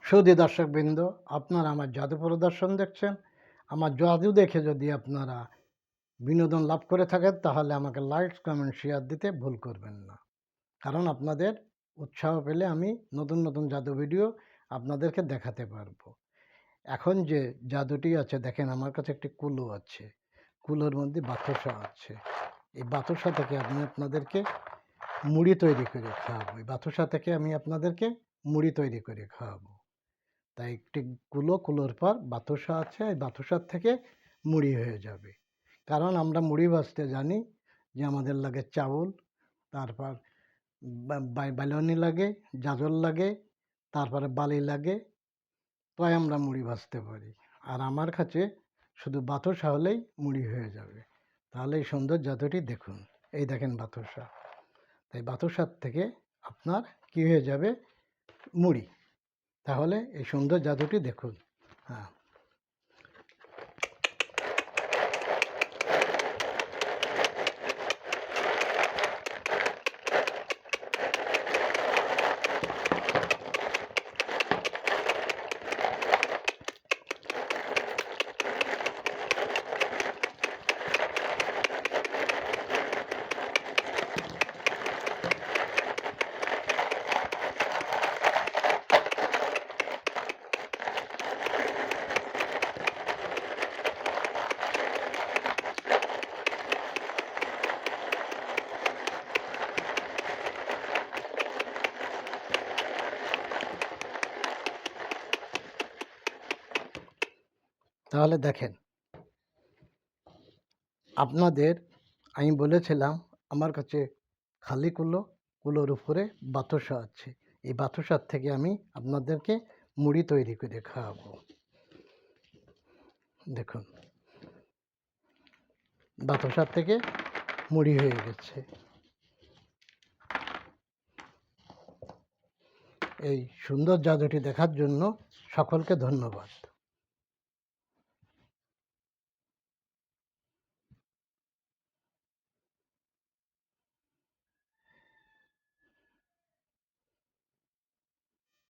সুধী দর্শকবৃন্দ, আপনারা আমার জাদু প্রদর্শন দেখছেন। আমার জাদু দেখে যদি আপনারা বিনোদন লাভ করে থাকেন তাহলে আমাকে লাইক, কমেন্ট, শেয়ার দিতে ভুল করবেন না। কারণ আপনাদের উৎসাহ পেলে আমি নতুন নতুন জাদু ভিডিও আপনাদেরকে দেখাতে পারবো। এখন যে জাদুটি আছে দেখেন, আমার কাছে একটি কুলো আছে। কুলোর মধ্যে বাতাসা আছে। এই বাতাসা থেকে আমি আপনাদেরকে মুড়ি তৈরি করে খাওয়াবো। এই বাতাসা থেকে আমি আপনাদেরকে মুড়ি তৈরি করে খাওয়াবো। তাই একটি কুলোর পর বাতাসা আছে, এই বাতাসার থেকে মুড়ি হয়ে যাবে। কারণ আমরা মুড়ি ভাজতে জানি যে আমাদের লাগে চাউল, তারপর বাইলনি লাগে, গাজর লাগে, তারপরে বালি লাগে, তাই আমরা মুড়ি ভাজতে পারি। আর আমার কাছে শুধু বাতাসা হলেই মুড়ি হয়ে যাবে। তাহলে এই সুন্দর জাদুটি দেখুন। এই দেখেন বাতাসা। তাই বাতাসার থেকে আপনার কি হয়ে যাবে? মুড়ি। তাহলে এই সুন্দর জাদুটি দেখুন। হ্যাঁ, তাহলে দেখেন, আপনাদের আমি বলেছিলাম আমার কাছে খালি কুলোর উপরে বাতাসা আছে। এই বাতাসার থেকে আমি আপনাদেরকে মুড়ি তৈরি করে খাওয়াবো। দেখুন, বাতাসার থেকে মুড়ি হয়ে গেছে। এই সুন্দর জাদুটি দেখার জন্য সকলকে ধন্যবাদ।